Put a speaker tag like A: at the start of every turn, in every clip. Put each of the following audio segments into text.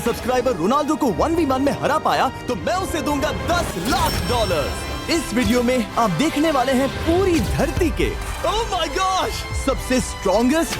A: Subscriber Ronaldo को 1v1 में हरा पाया तो मैं उसे दूंगा $10 लाख। इस वीडियो में आप देखने वाले हैं पूरी धरती के ओह माय गॉश सबसे स्ट्रॉन्गेस्ट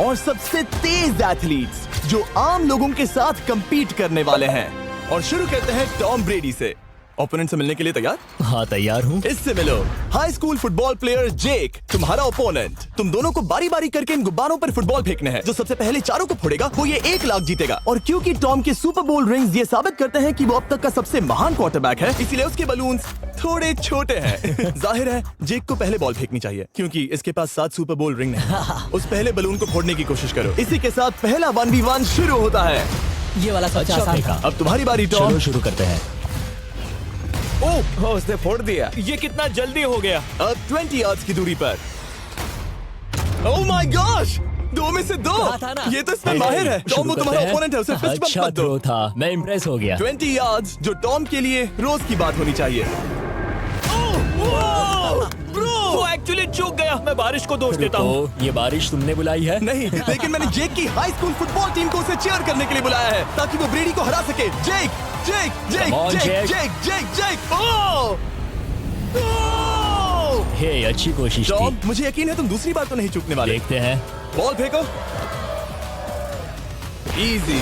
A: और सबसे तेज एथलीट्स जो आम लोगों के साथ compete करने वाले हैं। और शुरू करते हैं टॉम ब्रेडी से। ओपोनेंट से मिलने के लिए तैयार?
B: हाँ तैयार हूँ।
A: इससे मिलो। हाई स्कूल फुटबॉल प्लेयर जेक तुम्हारा ओपोनेंट। तुम दोनों को बारी बारी करके इन गुब्बारों पर फुटबॉल फेंकने हैं। जो सबसे पहले चारों को फोड़ेगा वो ये 1 लाख जीतेगा। और क्योंकि टॉम के सुपर बोल रिंग्स ये साबित करते हैं कि वो अब तक का सबसे महान क्वार्टरबैक है, इसीलिए उसके बलून्स थोड़े छोटे हैं। जाहिर है जेक को पहले बॉल फेंकनी चाहिए क्योंकि इसके पास 7 सुपर बोल रिंग है। उस पहले बलून को फोड़ने की कोशिश करो। इसी के साथ पहला 1v1 शुरू होता है।
C: ये वाला सबसे आसान था।
A: अब तुम्हारी बारी टॉम।
B: चलो शुरू करते हैं।
A: ओह उसने फोड़ दिया। ये कितना जल्दी हो गया। अब 20 यार्ड्स की दूरी पर। ओह माय गॉश 2 में से 2।
C: कहा था ना।
A: ये तो इसमें माहिर है। टॉम वो तुम्हारा ओपोनेंट है, उसे फिस्ट बम्प
B: अच्छा
A: मत दो।
B: थ्रो था, मैं इम्प्रेस हो गया।
A: 20 यार्ड्स जो टॉम के लिए रोज की बात होनी चाहिए।
D: वो एक्चुअली चूक गया। मैं बारिश को दोष देता हूँ।
B: तो ये बारिश तुमने बुलाई है?
A: नहीं, लेकिन मैंने जेक की हाई स्कूल फुटबॉल टीम को उसे चीयर करने के लिए बुलाया है ताकि वो ब्रेडी को हरा सके। जेक जेक जेक
B: Come on,
A: जेक
B: Jake.
A: जेक जेक जेक ओह
B: हे अच्छी कोशिश
A: टॉम
B: थी।
A: मुझे यकीन है तुम दूसरी बार तो नहीं चूकने वाले।
B: देखते हैं।
A: बॉल फेंको। इजी।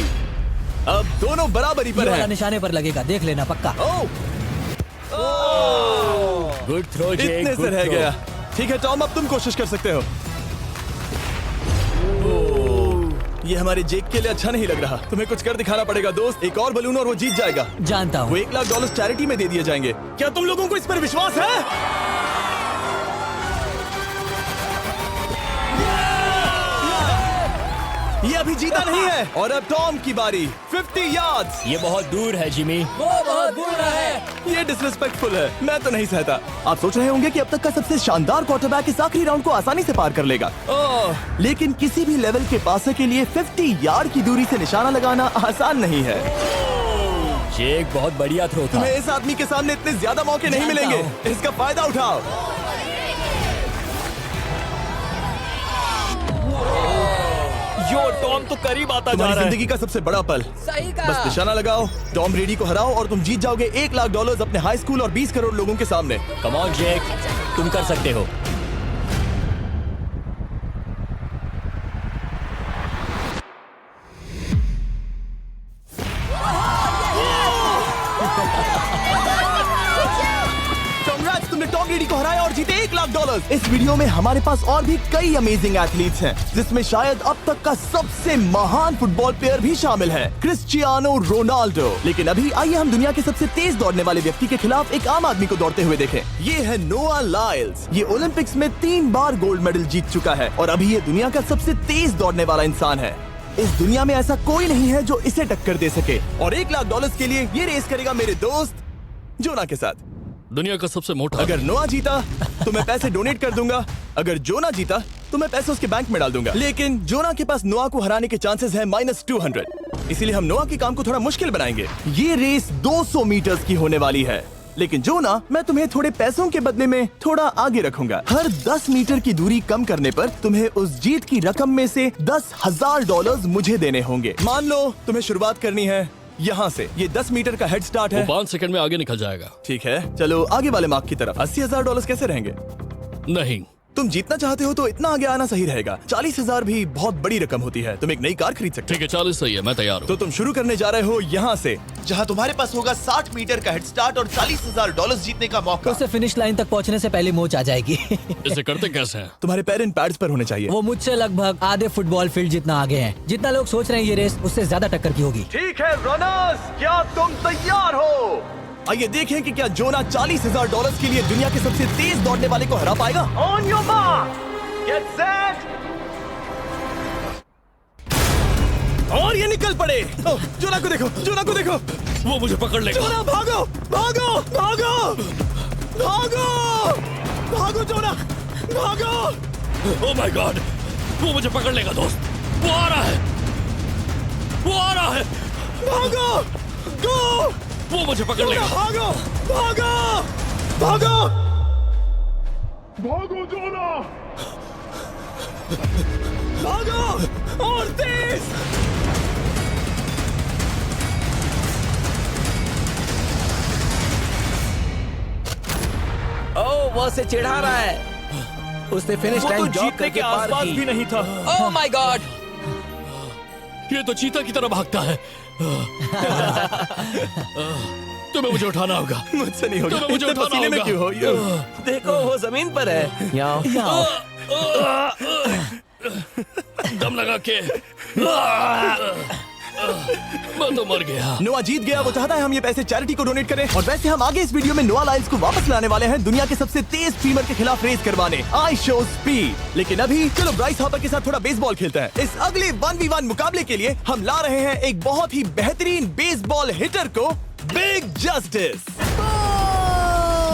A: अब दोनों बराबरी
C: ये
A: पर
C: वाला
A: हैं।
C: निशाने पर लगेगा, देख लेना पक्का।
A: ओह
B: गुड थ्रो जेक,
A: इतने से
B: गुड
A: रह
B: थ्रो।
A: गया। ठीक है टॉम अब तुम कोशिश कर सकते हो। ये हमारे जेक के लिए अच्छा नहीं लग रहा। तुम्हें कुछ कर दिखाना पड़ेगा दोस्त। एक और बलून और वो जीत जाएगा।
C: जानता
A: वो
C: हूँ।
A: $1 लाख चैरिटी में दे दिए जाएंगे। क्या तुम लोगों को इस पर विश्वास है? ये अभी जीता नहीं है। और अब टॉम की बारी। 50 यार्ड्स।
B: ये बहुत दूर है जिमी।
C: वो बहुत बुरा है।
A: ये डिसरिस्पेक्टफुल है। मैं तो नहीं सहता। आप सोच रहे होंगे कि अब तक का सबसे शानदार क्वार्टरबैक इस आखिरी राउंड को आसानी से पार कर लेगा। ओह, लेकिन किसी भी लेवल के पासे के लिए 50 यार्ड की दूरी से निशाना लगाना आसान नहीं है।
B: जेक बहुत बढ़िया थ्रो था।
A: तुम्हें इस आदमी के सामने इतने ज्यादा मौके नहीं
C: जानता
A: मिलेंगे।
C: हूं।
A: इसका फायदा उठाओ।
D: यो टॉम तो करीब आता जा
A: तुम्हारी
D: रहा है।
A: जिंदगी का सबसे बड़ा पल।
C: सही
A: बस
C: कहा।
A: निशाना लगाओ, टॉम ब्रेडी को हराओ और तुम जीत जाओगे $1 लाख अपने हाई स्कूल और 20 करोड़ लोगों के सामने।
B: कम ऑन जेक, तुम कर सकते हो।
A: Congrats, तुमने टॉम ब्रेडी को हराया और जीते $1 लाख। इस वीडियो में हमारे पास और भी कई अमेजिंग एथलीट्स हैं, जिसमें शायद अब तक का सबसे महान फुटबॉल प्लेयर भी शामिल है, क्रिस्टियानो रोनाल्डो। लेकिन अभी आइए हम दुनिया के सबसे तेज दौड़ने वाले व्यक्ति के खिलाफ एक आम आदमी को दौड़ते हुए देखें। ये है नोआ लाइल्स। ये ओलंपिक्स में 3 बार गोल्ड मेडल जीत चुका है और अभी ये दुनिया का सबसे तेज दौड़ने वाला इंसान है। इस दुनिया में ऐसा कोई नहीं है जो इसे टक्कर दे सके। और $1 लाख के लिए ये रेस करेगा मेरे दोस्त जोना के साथ।
D: दुनिया का सबसे मोटा।
A: अगर नोआ जीता तो मैं पैसे डोनेट कर दूंगा। अगर जोना जीता तो मैं पैसे उसके बैंक में डाल दूंगा। लेकिन जोना के पास नोआ को हराने के चांसेस हैं -200। इसीलिए हम नोआ के काम को थोड़ा मुश्किल बनाएंगे। ये रेस 200 मीटर्स की होने वाली है। लेकिन जोना, मैं तुम्हें थोड़े पैसों के बदले में थोड़ा आगे रखूंगा। हर 10 मीटर की दूरी कम करने पर तुम्हें उस जीत की रकम में से $10,000 मुझे देने होंगे। मान लो तुम्हें शुरुआत करनी है यहाँ से। ये 10 मीटर का हेड स्टार्ट है।
D: 5 सेकंड में आगे निकल जाएगा।
A: ठीक है, चलो आगे वाले मार्क की तरफ। $80,000 कैसे रहेंगे?
D: नहीं,
A: तुम जीतना चाहते हो तो इतना आगे आना सही रहेगा। 40,000 भी बहुत बड़ी रकम होती है। तुम एक नई कार खरीद सकते
D: ठीक है 40 सही है, मैं तैयार
A: हो।
D: हूँ।
A: तो तुम शुरू करने जा रहे हो यहाँ से, जहाँ तुम्हारे पास होगा 60 मीटर का हेड स्टार्ट और $40,000 जीतने का मौका।
C: उसे फिनिश लाइन तक पहुँचने से पहले मोच आ जाएगी।
D: इसे करते कैसे हैं?
A: तुम्हारे पैर इन पैड्स पर होने चाहिए।
C: वो मुझसे लगभग आधे फुटबॉल फील्ड जितना आगे हैं। जितना लोग सोच रहे हैं ये रेस उससे ज्यादा टक्कर की होगी।
A: ठीक है रनर्स, क्या तुम तैयार हो? आइए देखें कि क्या जोना $40,000 के लिए दुनिया के सबसे तेज दौड़ने वाले को हरा पाएगा। On your mark, get set, और ये निकल पड़े। ओह, जोना को देखो, जोना को देखो।
D: वो मुझे पकड़ लेगा।
A: जोना भागो, भागो, भागो, भागो, भागो जोना, भागो।
D: ओह माय गॉड, वो मुझे पकड़ लेगा दोस्त। वो आ रहा है, वो आ रहा है।
A: भागो, गो,
D: वो मुझे पकड़ लेगा।
A: भागो, भागो, भागो,
E: भागो जोना!
A: भागो और तेज।
E: वो उसे चिढ़ा रहा है। उसने फिनिश
D: वो तो
E: लाइन जॉब
D: जीतने
E: करके
D: के
E: पार
D: आसपास भी
E: की।
D: नहीं था।
E: Oh my God!
D: ये तो चीता की तरह भागता है। तुम्हें मुझे उठाना होगा।
A: मुझसे नहीं होगा।
D: तुम्हें मुझे
A: इतने
D: उठाना
A: पसीने में
D: होगा।
A: क्यों हो?
E: देखो वो जमीन पर है। याओ।
D: दम लगा के मैं तो मर गया।
A: नोआ जीत गया। वो चाहता है हम ये पैसे चैरिटी को डोनेट करें। और वैसे हम आगे इस वीडियो में नोआ लाइल्स को वापस लाने वाले हैं दुनिया के सबसे तेज स्ट्रीमर के खिलाफ रेस करवाने। I show speed. लेकिन अभी चलो ब्राइस हापर के साथ थोड़ा बेसबॉल खेलते हैं। इस अगले 1v1 मुकाबले के लिए हम ला रहे हैं एक बहुत ही बेहतरीन बेसबॉल हिटर को, बिग जस्टिस।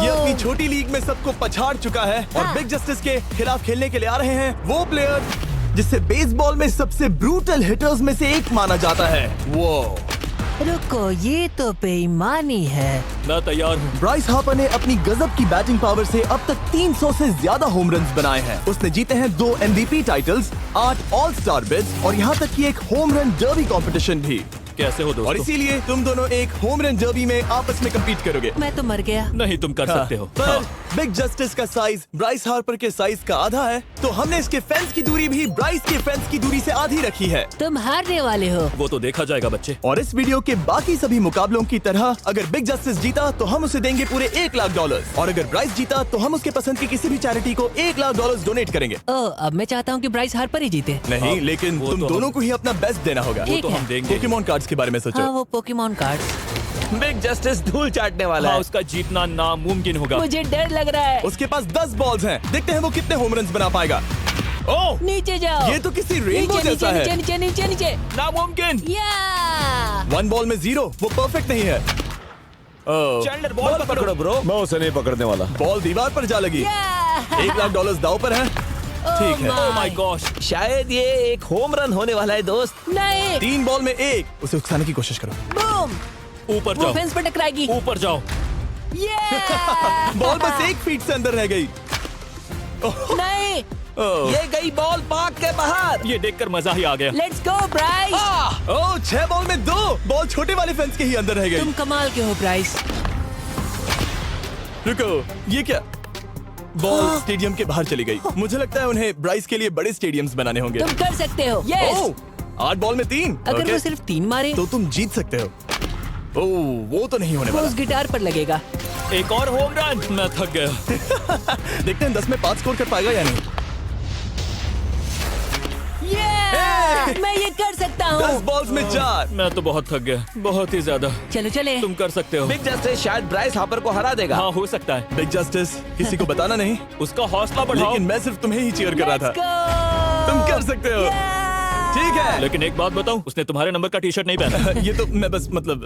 A: ये अपनी छोटी लीग में सबको पछाड़ चुका है और बिग जस्टिस के खिलाफ खेलने के लिए आ रहे हैं वो प्लेयर जिसे बेसबॉल में सबसे ब्रूटल हिटर्स में से एक माना जाता है। वो
F: रुको, ये तो बेईमानी है।
D: मैं तैयार हूँ।
A: ब्राइस हापर ने अपनी गजब की बैटिंग पावर से अब तक 300 से ज्यादा होम रन्स बनाए हैं। उसने जीते हैं 2 MVP titles, 8 all star bids और यहाँ तक कि एक होम रन डर्बी कंपटीशन भी।
D: कैसे हो
A: और
D: दोस्तों?
A: इसीलिए तुम दोनों एक होम रन डर्बी में आपस में कम्पीट करोगे।
F: मैं तो मर गया।
D: नहीं, तुम कर सकते हो।
A: पर बिग जस्टिस का साइज ब्राइस हार्पर के साइज का आधा है, तो हमने इसके फेंस की दूरी भी ब्राइस के फेंस की दूरी से आधी रखी है।
F: तुम हारने वाले हो।
D: वो तो देखा जाएगा बच्चे।
A: और इस वीडियो के बाकी सभी मुकाबलों की तरह अगर बिग जस्टिस जीता तो हम उसे देंगे पूरे $1 लाख और अगर ब्राइस जीता तो हम उसके पसंद की किसी भी चैरिटी को $1 लाख डोनेट करेंगे।
F: ओह, अब मैं चाहता हूँ कि ब्राइस हार्पर ही जीते।
A: नहीं, लेकिन
D: वो
A: तुम
D: तो
A: दोनों को ही अपना बेस्ट देना होगा।
D: वो
F: ठीक
D: तो
F: है।
D: हम देंगे।
A: पोकेमॉन कार्ड्स के बारे में सोचो।
F: हाँ, वो पोकेमॉन कार्ड।
E: बिग जस्टिस धूल चाटने वाला
D: हाँ,
E: है।
D: उसका जीतना नामुमकिन होगा।
F: मुझे डर लग रहा है।
A: उसके पास 10 बॉल्स हैं। देखते हैं वो कितने होम रन्स बना पाएगा। ओह,
F: नीचे जाओ।
A: ये तो किसी रेनबो
F: नीचे
A: जैसा
F: नीचे
A: है।
F: नीचे नीचे नीचे।
D: नामुमकिन।
F: या
A: 1 बॉल में 0, वो परफेक्ट नहीं है।
D: चैंडलर बॉल पकड़ो
E: ब्रो।
G: मैं उसे नहीं पकड़ने वाला।
A: बॉल दीवार पर जा लगी। $1 लाख दाव पर है। ठीक है।
D: ओह माय गॉश।
E: शायद ये एक होम रन होने वाला है दोस्त।
F: नहीं।
A: 3 बॉल में 1, उसे उकसाने की कोशिश करो।
F: बूम।
D: ऊपर
F: वो
D: जाओ।
F: फेंस पर टकराएगी।
D: ऊपर जाओ।
A: बॉल बस 1 फीट से अंदर रह गई।
F: नहीं।
E: ये गई बॉल पार्क के बाहर।
D: ये देखकर मजा ही आ गया।
F: Let's go Bryce.
A: Oh, 6 ball में 2, बॉल छोटे वाले फेंस के ही अंदर रह गई।
F: तुम कमाल के हो ब्राइस।
A: रुको, ये क्या? बॉल स्टेडियम के बाहर चली गई। मुझे लगता है उन्हें ब्राइस के लिए बड़े स्टेडियम्स बनाने होंगे।
F: तुम कर सकते हो। यस।
A: ओह, 8 बॉल में 3।
F: अगर
A: ओके,
F: वो सिर्फ 3 मारे
A: तो तुम जीत सकते हो। ओह, वो तो नहीं होने
F: वो
A: वाला।
F: उस गिटार पर लगेगा।
D: एक और होम रन। मैं थक गया।
A: देखते हैं 10 में 5 स्कोर कर पाएगा या नहीं।
F: मैं ये कर सकता
A: 10
F: हूँ।
A: बॉल्स में 4।
D: मैं तो बहुत थक गया, बहुत ही ज्यादा।
F: चलो चले।
D: तुम कर सकते हो।
E: बिग जस्टिस शायद ब्राइस हापर को हरा देगा।
D: हाँ, हो सकता है।
A: बिग जस्टिस, किसी को बताना नहीं।
D: उसका हौसला बढ़ाओ।
A: लेकिन मैं सिर्फ तुम्हें ही चीयर कर रहा
F: Let's
A: था।
F: go!
A: तुम कर सकते हो। ठीक है।
D: लेकिन एक बात बताऊं, उसने तुम्हारे नंबर का टी शर्ट नहीं पहना।
A: ये तो मैं बस मतलब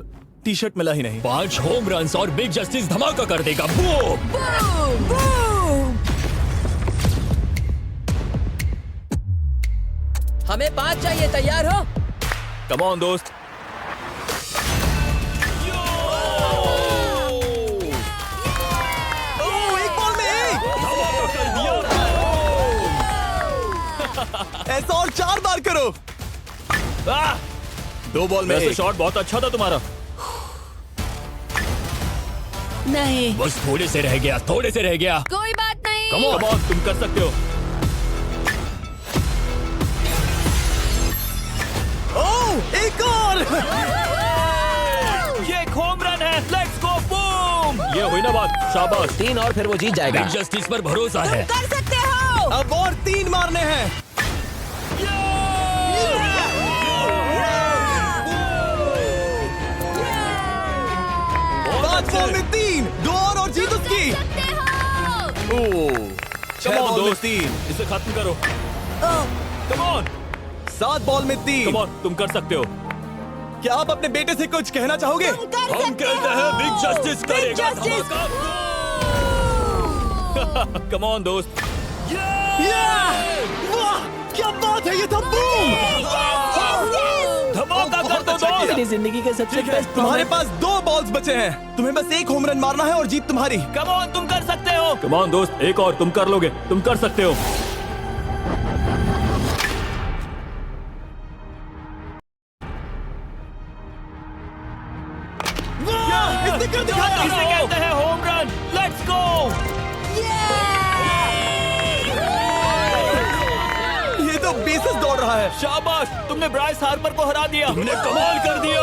A: टी शर्ट मिला ही नहीं।
D: 5 होम रन्स और बिग जस्टिस धमाका कर देगा। बूम।
F: Boom! Boom! हमें 5 चाहिए। तैयार हो?
D: कम ऑन दोस्त।
A: ओह, 1 बॉल में 1।
D: धमाका कर दिया।
A: ऐसा और 4 बार करो।
D: आह!
A: 2 बॉल में
D: वैसे
A: 1।
D: शॉट बहुत अच्छा था तुम्हारा।
F: नहीं।
B: बस थोड़े से रह गया, थोड़े से रह गया।
F: कोई बात नहीं।
D: कम ऑन, तुम कर सकते हो।
A: ओह, एक और।
D: ये एक होम रन है। Let's go. बूम। ये हुई ना बात। शाबाश।
E: 3 और फिर वो जीत जाएगा।
B: बिग जस्टिस पर भरोसा है।
F: कर सकते हो।
A: अब और 3 मारने हैं। 5 बॉल में 3, 2 और जीत उसकी। ओह, 6
D: Come on,
A: बॉल में
D: दोस्त।
A: 3,
D: इसे खत्म करो। Come on.
A: 7 बॉल में 3।
D: कम ऑन, तुम कर सकते हो।
A: क्या आप अपने बेटे से कुछ कहना चाहोगे?
D: हम कहते हैं बिग जस्टिस करेगा धमाका। कम ऑन दोस्त।
A: वाह, क्या बात है, ये था बूम।
D: धमाका कर दो
A: अच्छा किया।
D: दोस्त।
F: मेरी जिंदगी का सबसे
A: ठीक है,
F: बेस्ट
A: तुम्हारे पास 2 बॉल्स बचे हैं। तुम्हें बस 1 होम रन मारना है और जीत तुम्हारी।
D: कम ऑन, तुम कर सकते हो। कम ऑन दोस्त, एक और तुम कर लोगे। तुम कर सकते हो।
A: इसने कर दिखाया।
D: इसे कहते हैं होम रन। Let's go. शाबाश, तुमने ब्राइस हार्पर को हरा दिया। तुमने कमाल कर दिया।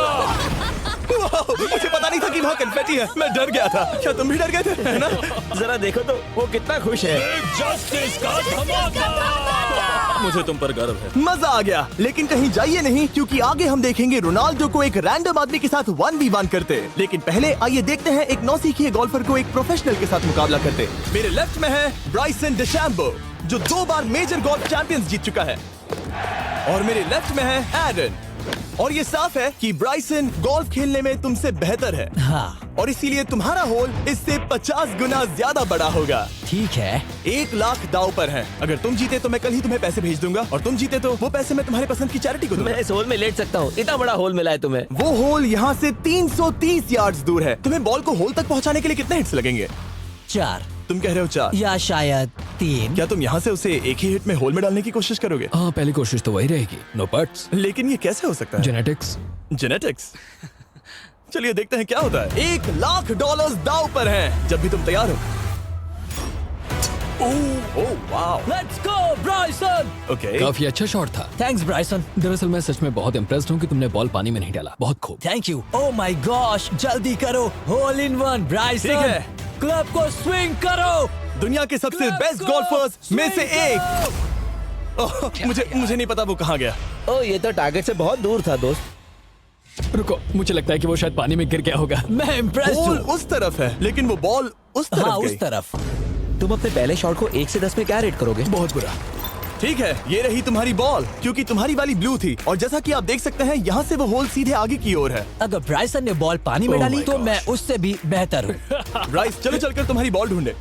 A: मुझे पता नहीं था कि वहाँ कन्फेटी है। मैं डर गया था। क्या तुम भी डर गए थे, है ना?
E: जरा देखो तो वो कितना खुश है।
D: जस्टिस का धमाका। मुझे तुम पर गर्व है।
A: मजा आ गया। लेकिन कहीं जाइए नहीं, क्योंकि आगे हम देखेंगे रोनाल्डो को एक रैंडम आदमी के साथ 1v1 करते। लेकिन पहले आइए देखते हैं एक नौसिखिए गोल्फर को एक प्रोफेशनल के साथ मुकाबला करते। मेरे लेफ्ट में है ब्राइसन डेशैम्बो, जो 2 बार मेजर गोल्फ चैंपियंस जीत चुका है, और मेरे लेफ्ट में है एरन। और ये साफ है कि ब्राइसन गोल्फ खेलने में तुमसे बेहतर है,
C: हाँ
A: और इसीलिए तुम्हारा होल इससे 50 गुना ज्यादा बड़ा होगा।
C: ठीक है।
A: 1 लाख दाव पर है। अगर तुम जीते तो मैं कल ही तुम्हें पैसे भेज दूंगा, और तुम जीते तो वो पैसे मैं तुम्हारे पसंद की चैरिटी को दूंगा।
E: मैं इस होल में लेट सकता हूँ, इतना बड़ा होल मिला है तुम्हें।
A: वो होल यहाँ से 330 यार्ड्स दूर है। तुम्हें बॉल को होल तक पहुँचाने के लिए कितने हिट्स लगेंगे?
C: 4
A: तुम कह रहे हो 4?
C: या शायद 3।
A: क्या तुम यहाँ से उसे एक ही हिट में होल में डालने की कोशिश करोगे?
B: हाँ, पहली कोशिश तो वही रहेगी। No putts.
A: लेकिन ये कैसे हो सकता है?
B: जेनेटिक्स।
A: जेनेटिक्स। चलिए देखते हैं क्या होता है। $1 लाख दाव पर हैं। जब भी तुम तैयार हो। Oh wow.
C: Let's go Bryson.
A: Okay.
B: काफी अच्छा शॉट था।
C: Thanks Bryson.
B: दरअसल मैं सच में बहुत इम्प्रेस्ड हूँ कि तुमने बॉल पानी में नहीं डाला। बहुत खूब।
C: Thank you. Oh my gosh, जल्दी करो। Hole in one Bryson.
A: ठीक है।
C: क्लब को स्विंग करो।
A: दुनिया के सबसे
C: Let's
A: बेस्ट
C: go!
A: गोल्फर्स में से
C: Swing
A: एक।
C: करो।
A: ओह, मुझे नहीं पता वो कहाँ गया।
E: ओ, ये तो टारगेट से बहुत दूर था दोस्त।
B: रुको, मुझे लगता है कि वो शायद पानी में गिर गया होगा।
C: मैं इम्प्रेस्ड
A: बॉल
C: हूँ।
A: उस तरफ है, लेकिन वो बॉल उस तरफ
C: हाँ,
A: गई।
C: उस तरफ।
E: तुम अपने पहले शॉट को 1 से 10 में क्या रेट करोगे?
B: बहुत बुरा।
A: ठीक है, ये रही तुम्हारी बॉल, क्योंकि तुम्हारी वाली ब्लू थी, और जैसा कि आप देख सकते हैं यहाँ से वो होल सीधे आगे की ओर है।
C: अगर ब्राइसन ने बॉल पानी में
A: Oh
C: डाली
A: my
C: तो
A: gosh.
C: मैं उससे भी बेहतर हूँ।
A: ब्राइस, चलो चलकर तुम्हारी बॉल ढूंढे।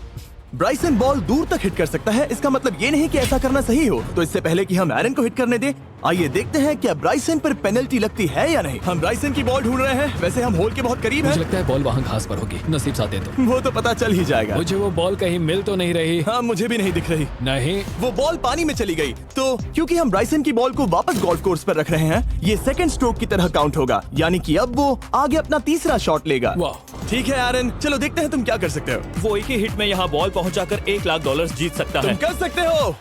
A: ब्राइसन बॉल दूर तक हिट कर सकता है, इसका मतलब ये नहीं कि ऐसा करना सही हो। तो इससे पहले कि हम एरन को हिट करने दें, आइए देखते हैं क्या ब्राइसन पर पेनल्टी लगती है या नहीं। हम ब्राइसन की बॉल ढूंढ रहे हैं। वैसे हम होल के बहुत करीब
B: मुझे
A: हैं।
B: लगता है बॉल वहाँ घास पर होगी। नसीब साथ दे तो।
A: वो तो पता चल ही जाएगा।
B: मुझे वो बॉल कहीं मिल तो नहीं रही।
A: हाँ, मुझे भी नहीं दिख रही।
B: नहीं।
A: वो बॉल पानी में चली गई। तो क्योंकि हम ब्राइसन की बॉल को वापस गोल्फ कोर्स पर रख रहे हैं, ये सेकंड स्ट्रोक की तरह काउंट होगा, यानी कि अब वो आगे अपना तीसरा शॉट लेगा।
B: वाह।
A: ठीक है एरन, चलो देखते हैं तुम क्या कर सकते हो।
D: वो एक ही हिट में यहाँ बॉल पहुँचाकर $1 लाख जीत सकता
A: तुम
D: है।
A: कर सकते हो।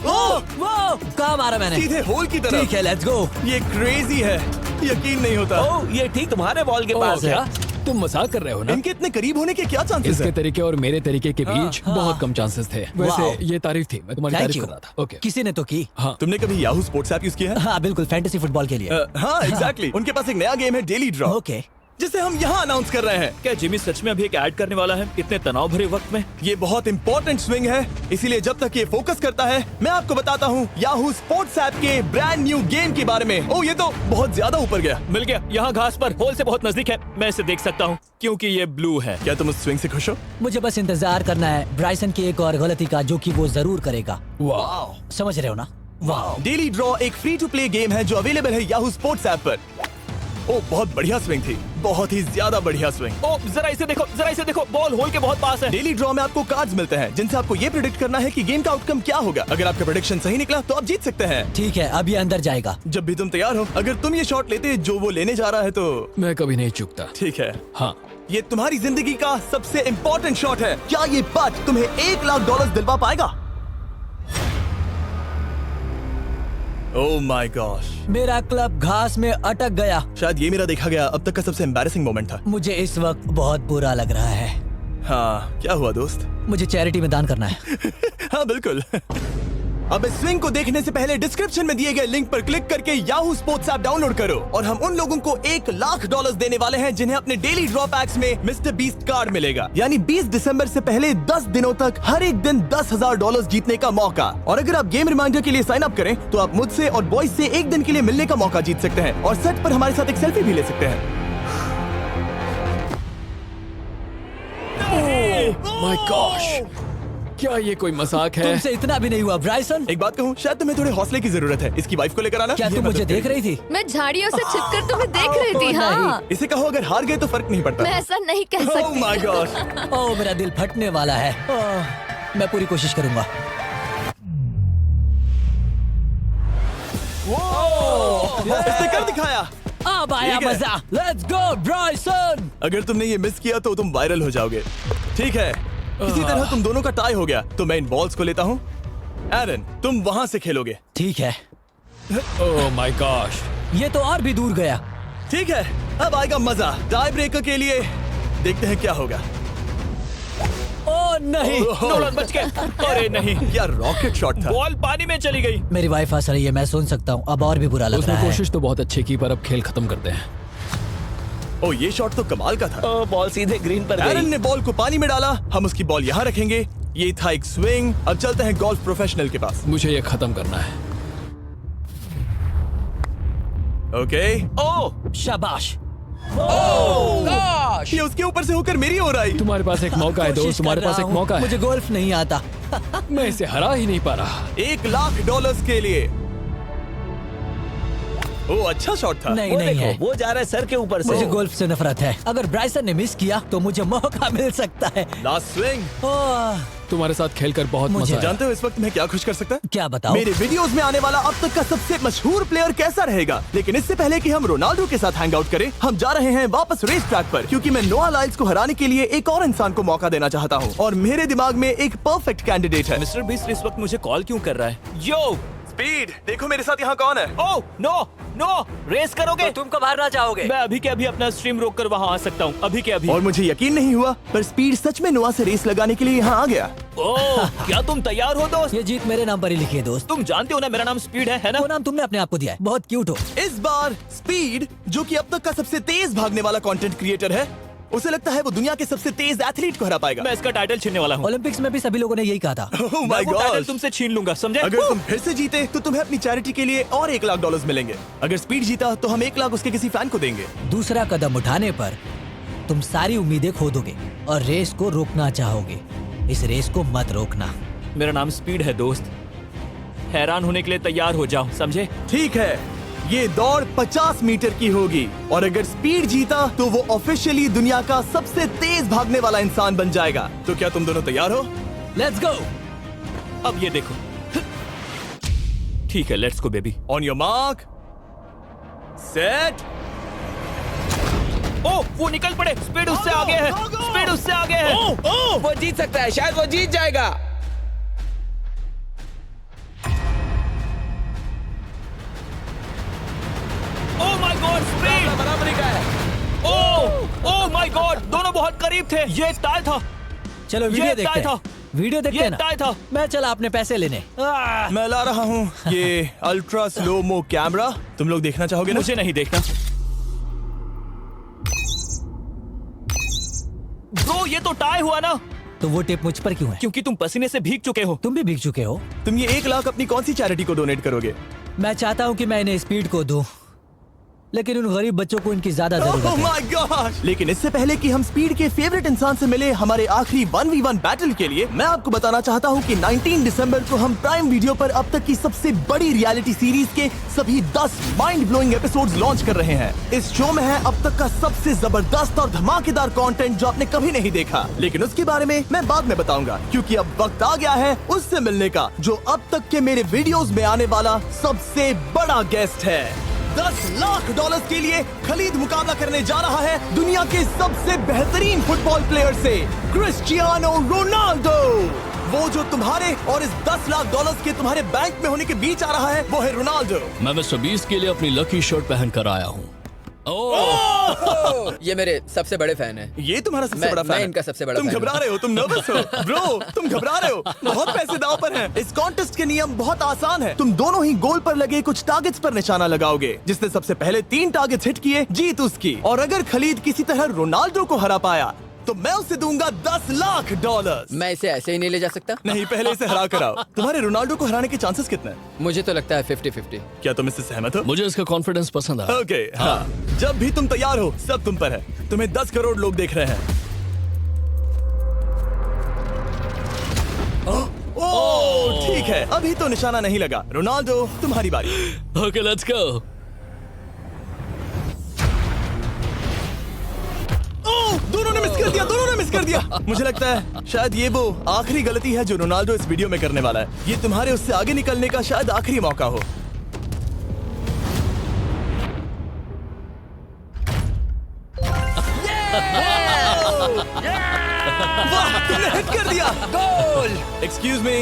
A: ओह,
C: वो कहाँ मारा मैंने?
A: सीधे होल की तरफ।
C: ठीक है, लेट्स गो।
A: ये क्रेजी है, यकीन नहीं होता।
E: ओ, ये ठीक तुम्हारे बॉल के पास है।
B: क्या? तुम मजाक कर रहे हो ना?
A: इनके इतने करीब होने के क्या चांसेस
B: इसके
A: हैं?
B: तरीके और मेरे तरीके के बीच
C: हाँ।
B: बहुत कम चांसेस थे।
C: वाह।
B: वैसे ये तारीफ थी, मैं तुम्हारी
C: थैंक
B: तारीफ
C: यू।
B: कर रहा था। ओके।
C: किसी ने तो की।
B: हाँ।
A: तुमने कभी याहू स्पोर्ट्स ऐप यूज किया है?
C: हाँ बिल्कुल, फैंटेसी फुटबॉल के लिए।
A: हाँ, एग्जैक्टली। उनके पास एक नया गेम है, डेली ड्रॉ,
C: ओके।
A: जिसे हम यहाँ अनाउंस कर रहे हैं।
D: क्या जिमी सच में अभी एक ऐड करने वाला है इतने तनाव भरे वक्त में?
A: ये बहुत इंपॉर्टेंट स्विंग है, इसीलिए जब तक ये फोकस करता है, मैं आपको बताता हूँ याहू स्पोर्ट्स ऐप के ब्रांड न्यू गेम के बारे में। ओह, ये तो बहुत ज्यादा ऊपर गया।
D: मिल गया, यहाँ घास पर होल से बहुत नजदीक है। मैं इसे देख सकता हूँ क्योंकि ये ब्लू है।
A: क्या तुम उस स्विंग से खुश हो?
C: मुझे बस इंतजार करना है ब्राइसन की एक और गलती का, जो कि वो जरूर करेगा।
B: वाह।
C: समझ रहे हो ना? वाह।
A: डेली ड्रॉ एक फ्री टू प्ले गेम है जो अवेलेबल है याहू स्पोर्ट्स ऐप पर। ओह, बहुत बढ़िया स्विंग थी, बहुत ही ज्यादा बढ़िया स्विंग।
D: ओ, जरा इसे देखो, बॉल होल के बहुत पास है।
A: डेली ड्रॉ में आपको कार्ड्स मिलते हैं, जिनसे आपको ये प्रेडिक्ट करना है कि गेम का आउटकम क्या होगा। अगर आपका प्रेडिक्शन सही निकला तो आप जीत सकते हैं।
C: ठीक है, अब ये अंदर जाएगा।
A: जब भी तुम तैयार हो, अगर तुम ये शॉट लेते जो वो लेने जा रहा है तो
B: मैं कभी नहीं चूकता।
A: ठीक है।
B: हाँ।
A: ये तुम्हारी जिंदगी का सबसे इम्पोर्टेंट शॉट है। क्या ये पट तुम्हें $1 लाख दिलवा पाएगा? ओह माय गॉश,
C: मेरा क्लब घास में अटक गया।
A: शायद ये मेरा देखा गया अब तक का सबसे एम्बैरेसिंग मोमेंट था।
C: मुझे इस वक्त बहुत बुरा लग रहा है।
A: हाँ, क्या हुआ दोस्त?
C: मुझे चैरिटी में दान करना है।
A: हाँ बिल्कुल। अब इस स्विंग को देखने से पहले डिस्क्रिप्शन में दिए गए लिंक पर क्लिक करके याहू स्पोर्ट्स ऐप डाउनलोड करो, और हम उन लोगों को $1 लाख देने वाले हैं जिन्हें अपने डेली ड्रॉ पैक्स में मिस्टर बीस्ट कार्ड मिलेगा। यानी 20 दिसंबर से पहले 10 दिनों तक हर एक दिन $10,000 जीतने का मौका। और अगर आप गेम रिमाइंडर के लिए साइन अप करें तो आप मुझसे और बॉयज से एक दिन के लिए मिलने का मौका जीत सकते हैं, और सेट पर हमारे साथ एक सेल्फी भी ले सकते हैं।
B: माय गॉश, क्या ये कोई मजाक है?
C: तुमसे इतना भी नहीं हुआ ब्राइसन।
A: एक बात कहूँ, शायद तुम्हें थोड़े हौसले की जरूरत है। इसकी वाइफ को लेकर आना।
C: क्या
A: ये
C: तुम मुझे
A: मदद
C: देख
A: करेगी।
C: रही थी?
G: मैं झाड़ियों से छिपकर तुम्हें देख रही थी। हाँ,
A: इसे कहो अगर हार गए तो फर्क नहीं पड़ता।
G: मैं ऐसा नहीं कह
A: Oh
G: सकती।
A: my gosh!
C: ओह, मेरा दिल फटने वाला है। मैं पूरी कोशिश करूंगा।
A: इसने कर दिखाया।
C: अब आया
A: ठीक है।
C: मजा। Let's go Bryson.
A: अगर तुमने ये मिस किया तो तुम वायरल हो जाओगे। ठीक है, इसी तरह तुम दोनों का टाई हो गया, तो मैं इन बॉल्स को लेता हूँ एरन, तुम वहां से खेलोगे।
C: ठीक है,
B: ओह माय गॉश।
C: ये तो और भी दूर गया।
A: ठीक है, अब आएगा मजा। टाई ब्रेकर के लिए देखते हैं क्या होगा।
C: ओ नहीं,
E: नोलन बच गए। अरे नहीं,
A: क्या रॉकेट शॉट था।
E: बॉल पानी में चली गई।
C: मेरी वाइफ हंस रही है, मैं सुन सकता हूँ। अब और भी बुरा लग
B: उसने
C: रहा है।
B: कोशिश तो बहुत अच्छी की, पर अब खेल खत्म करते हैं।
A: ओ, ये शॉट तो कमाल का था।
E: ओ, बॉल सीधे ग्रीन पर
A: एरन
E: गई।
A: ने बॉल को पानी में डाला, हम उसकी बॉल यहाँ रखेंगे। ये था एक स्विंग। अब चलते हैं गोल्फ प्रोफेशनल के पास।
B: मुझे ये खत्म करना है।
A: ओके।
E: ओ
C: शाबाश।
A: ये उसके ऊपर से होकर मेरी ओर आई।
B: तुम्हारे पास एक मौका है दोस्त,
C: कोशिश
B: तुम्हारे
C: कर
B: पास
C: रहा
B: एक
C: हूँ।
B: मौका है।
C: मुझे गोल्फ नहीं आता।
B: मैं इसे हरा ही नहीं पा रहा।
A: $1,00,000 के लिए। ओ, अच्छा शॉट था।
C: नहीं
E: वो
C: नहीं
E: देखो,
C: है।
E: वो जा रहा है सर के ऊपर से।
C: मुझे गोल्फ से नफरत है। अगर ब्राइसन ने मिस किया तो मुझे मौका मिल सकता है।
A: Last swing.
C: ओह,
B: तुम्हारे साथ खेलकर बहुत
C: मुझे
B: मजा आया।
A: जानते हो इस वक्त मैं क्या खुश कर सकता है?
C: क्या बताओ?
A: मेरे वीडियोस में आने वाला अब तक का सबसे मशहूर प्लेयर कैसा रहेगा। लेकिन इससे पहले कि हम रोनाल्डो के साथ हैंग आउट करें, हम जा रहे हैं वापस रेस ट्रैक पर, क्योंकि मैं नोआ लाइल्स को हराने के लिए एक और इंसान को मौका देना चाहता हूँ। और मेरे दिमाग में एक परफेक्ट कैंडिडेट है।
E: मिस्टर बीस्ट इस वक्त मुझे कॉल क्यों कर रहा है? यो,
A: स्पीड, देखो मेरे साथ यहाँ कौन है।
E: ओ नो नो, रेस करोगे?
C: तुम कब हारना चाहोगे?
E: मैं अभी के अभी अपना स्ट्रीम रोक कर वहाँ आ सकता हूँ, अभी के अभी।
A: और मुझे यकीन नहीं हुआ, पर स्पीड सच में नोआ से रेस लगाने के लिए यहाँ आ गया।
E: ओह, क्या तुम तैयार हो दोस्त?
C: ये जीत मेरे नाम पर ही लिखी है दोस्त।
E: तुम जानते हो ना मेरा नाम स्पीड है ना?
C: वो नाम तुमने अपने आप को दिया है। बहुत क्यूट हो।
A: इस बार स्पीड, जो कि अब तक का सबसे तेज भागने वाला कंटेंट क्रिएटर है, उसे लगता है वो दुनिया के सबसे तेज एथलीट को हरा पाएगा।
E: मैं इसका टाइटल छीनने वाला हूँ।
C: ओलंपिक्स में भी सभी लोगों ने यही कहा था।
A: Oh
E: मैं
A: my
E: वो टाइटल
A: gosh!
E: तुमसे छीन लूंगा, समझे?
A: अगर तुम फिर से जीते तो तुम्हें अपनी चैरिटी के लिए और $1,00,000 मिलेंगे। अगर स्पीड जीता तो हम 1,00,000 उसके किसी फैन को देंगे।
C: दूसरा कदम उठाने पर तुम सारी उम्मीदें खो दोगे और रेस को रोकना चाहोगे। इस रेस को मत रोकना।
E: मेरा नाम स्पीड है दोस्त। हैरान होने के लिए तैयार हो जाओ, समझे?
A: ठीक है, ये दौड़ 50 मीटर की होगी और अगर स्पीड जीता तो वो ऑफिशियली दुनिया का सबसे तेज भागने वाला इंसान बन जाएगा। तो क्या तुम दोनों तैयार हो?
C: Let's go.
E: अब ये देखो। ठीक है, let's go baby.
A: On your mark, set.
E: ओ, वो निकल पड़े। स्पीड उससे आगे है। स्पीड उससे आगे है। वो जीत सकता है, शायद वो जीत जाएगा। ओह माय गॉड, स्पीड बराबरी का है। ओह माय गॉड, दोनों बहुत करीब थे। ये टाई था।
C: चलो वीडियो
E: ये
C: देखते
E: टाई था।
C: हैं। वीडियो देखते
E: ये
C: हैं ना।
E: टाई था।
C: मैं चला अपने पैसे लेने।
A: मैं ला रहा हूँ ये अल्ट्रा स्लो मो कैमरा। तुम लोग देखना चाहोगे ना?
E: मुझे नहीं देखना। ब्रो, ये तो टाई हुआ ना?
C: तो वो टिप मुझ पर क्यों है?
E: क्योंकि तुम पसीने से भीग चुके हो।
C: तुम भी भीग चुके हो।
A: तुम ये 1,00,000 अपनी कौन सी चैरिटी को डोनेट करोगे?
C: मैं चाहता हूँ कि मैं इन्हें स्पीड को दूं, लेकिन उन गरीब बच्चों को इनकी ज्यादा जरूरत
A: Oh
C: है।
A: my gosh! लेकिन इससे पहले कि हम स्पीड के फेवरेट इंसान से मिले हमारे आखिरी 1v1 बैटल के लिए, मैं आपको बताना चाहता हूँ कि 19 दिसंबर को हम प्राइम वीडियो पर अब तक की सबसे बड़ी रियलिटी सीरीज के सभी 10 माइंड ब्लोइंग एपिसोड्स लॉन्च कर रहे हैं। इस शो में है अब तक का सबसे जबरदस्त और धमाकेदार कंटेंट जो आपने कभी नहीं देखा, लेकिन उसके बारे में मैं बाद में बताऊंगा, क्योंकि अब वक्त आ गया है उससे मिलने का जो अब तक के मेरे वीडियोस में आने वाला सबसे बड़ा गेस्ट है। $10,00,000 के लिए खलीद मुकाबला करने जा रहा है दुनिया के सबसे बेहतरीन फुटबॉल प्लेयर से, क्रिस्टियानो रोनाल्डो। वो जो तुम्हारे और इस $10,00,000 के तुम्हारे बैंक में होने के बीच आ रहा है, वो है रोनाल्डो।
D: मैं मिस्टर बीस्ट के लिए अपनी लकी शर्ट पहन कर आया हूँ।
H: ये मेरे सबसे बड़े फैन हैं।
A: ये तुम्हारा सबसे
H: मैं-
A: बड़ा फैन
H: मैं
A: है।
H: इनका सबसे बड़ा
A: तुम
H: फैन
A: घबरा
H: हूँ।
A: रहे हो, तुम नर्वस हो ब्रो, तुम घबरा रहे हो। बहुत पैसे दांव पर हैं। इस कॉन्टेस्ट के नियम बहुत आसान है। तुम दोनों ही गोल पर लगे कुछ टारगेट्स पर निशाना लगाओगे। जिसने सबसे पहले 3 टारगेट्स हिट किए, जीत उसकी। और अगर खलीद किसी तरह रोनाल्डो को हरा पाया तो मैं उसे दूंगा $10,00,000।
H: मैं इसे ऐसे ही नहीं ले जा सकता।
A: नहीं, पहले इसे हरा कर आओ। तुम्हारे रोनाल्डो को हराने के चांसेस कितने हैं?
H: मुझे तो लगता है 50-50।
A: क्या तुम इससे सहमत हो?
D: मुझे इसका कॉन्फिडेंस पसंद आया।
A: ओके, हाँ। जब भी तुम तैयार हो, सब तुम पर है। तुम्हें 10 करोड़ लोग देख रहे हैं। ओह, ठीक है, अभी तो निशाना नहीं लगा। रोनाल्डो, तुम्हारी बारी।
D: Okay, let's go.
A: ओह, दोनों ने मिस कर दिया, दोनों ने मिस कर दिया। मुझे लगता है शायद ये वो आखिरी गलती है जो रोनाल्डो इस वीडियो में करने वाला है। ये तुम्हारे उससे आगे निकलने का शायद आखिरी मौका हो। वाह, तुमने हिट कर दिया। Goal. Excuse me,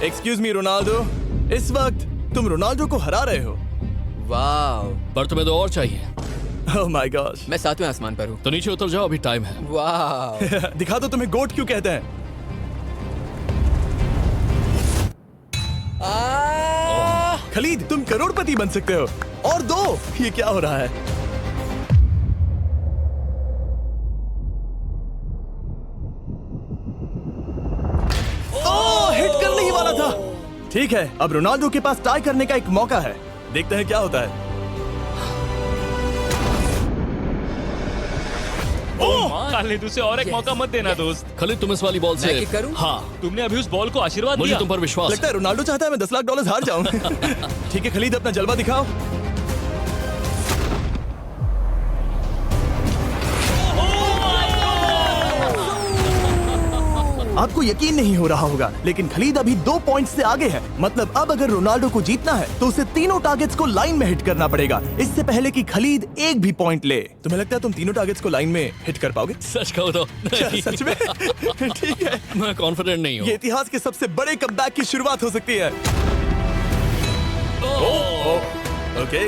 A: excuse me Ronaldo, इस वक्त तुम रोनाल्डो को हरा रहे हो।
H: वाह,
B: पर तुम्हें तो और चाहिए।
A: ओह माय गॉश।
H: मैं 7वें आसमान पर हूँ।
B: तो नीचे उतर जाओ, अभी टाइम है।
H: वाह,
A: दिखा दो तुम्हें गोट क्यों कहते हैं। खलीद, तुम करोड़पति बन सकते हो। और दो, ये क्या हो रहा है? ओह, हिट करने ही वाला था। ठीक है, अब रोनाल्डो के पास टाई करने का एक मौका है। देखते हैं क्या होता है।
E: खालिद, उसे और एक मौका मत देना दोस्त।
B: खलीद, तुम इस वाली बॉल
H: मैं
B: से
H: किक करूं?
B: हाँ,
E: तुमने अभी उस बॉल को आशीर्वाद
B: मुझे
E: दिया।
B: तुम पर विश्वास
A: लगता है रोनाल्डो चाहता है मैं $10 लाख हार जाऊं। ठीक है खलीद, अपना जलवा दिखाओ। आपको यकीन नहीं हो रहा होगा, लेकिन खलीद अभी 2 पॉइंट से आगे है। मतलब अब अगर रोनाल्डो को जीतना है तो उसे तीनों टारगेट्स को लाइन में हिट करना पड़ेगा, इससे पहले कि खलीद एक भी पॉइंट ले। तुम्हें लगता है तुम तीनों टारगेट्स को लाइन में हिट कर पाओगे?
B: सच कहो तो नहीं।
A: सच में? ठीक है,
B: मैं कॉन्फिडेंट नहीं हूँ।
A: ये इतिहास के सबसे बड़े कमबैक की शुरुआत हो सकती है। ओके,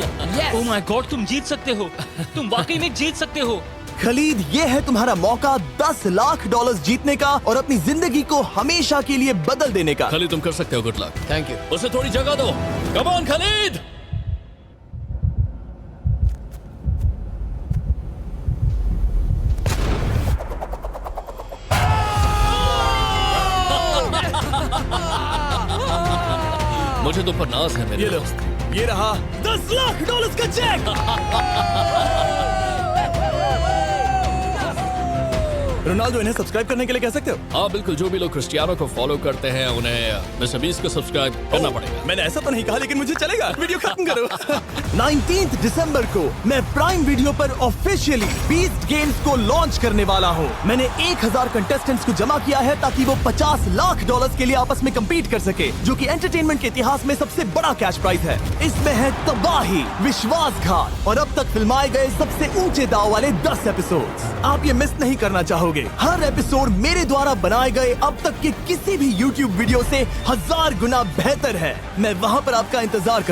E: ओह माय गॉड, तुम जीत सकते हो। तुम वाकई में जीत सकते हो।
A: खलीद, ये है तुम्हारा मौका $10 लाख जीतने का और अपनी जिंदगी को हमेशा के लिए बदल देने का।
B: खलीद, तुम कर सकते हो। Good luck.
H: Thank you.
B: उसे थोड़ी जगह दो। Come on Khalid. मुझे तुम पर नाज है मेरे
A: ये लो,
B: दोस्त।
A: ये रहा $10 लाख का चेक। रोनाल्डो, इन्हें सब्सक्राइब करने के लिए कह सकते हो?
B: हाँ बिल्कुल, जो भी लोग क्रिस्टियानो को फॉलो करते हैं उन्हें मिस्टर बीस्ट को सब्सक्राइब करना पड़ेगा।
A: मैंने ऐसा तो नहीं कहा, लेकिन मुझे चलेगा। वीडियो खत्म करो। 19 दिसंबर को मैं प्राइम वीडियो पर ऑफिशियली बीस्ट गेम्स को लॉन्च करने वाला हूँ। मैंने 1000 कंटेस्टेंट्स को जमा किया है ताकि वो $50 लाख के लिए आपस में कम्पीट कर सके, जो कि एंटरटेनमेंट के इतिहास में सबसे बड़ा कैश प्राइज है। इसमें है तबाही, विश्वासघात और अब तक फिल्माए गए सबसे ऊंचे दाव वाले 10 एपिसोड्स। आप ये मिस नहीं करना चाहोगे। हर एपिसोड मेरे द्वारा बनाए गए अब तक के किसी भी YouTube वीडियो से 1000 गुना बेहतर है। मैं वहाँ पर आपका इंतजार करूँ।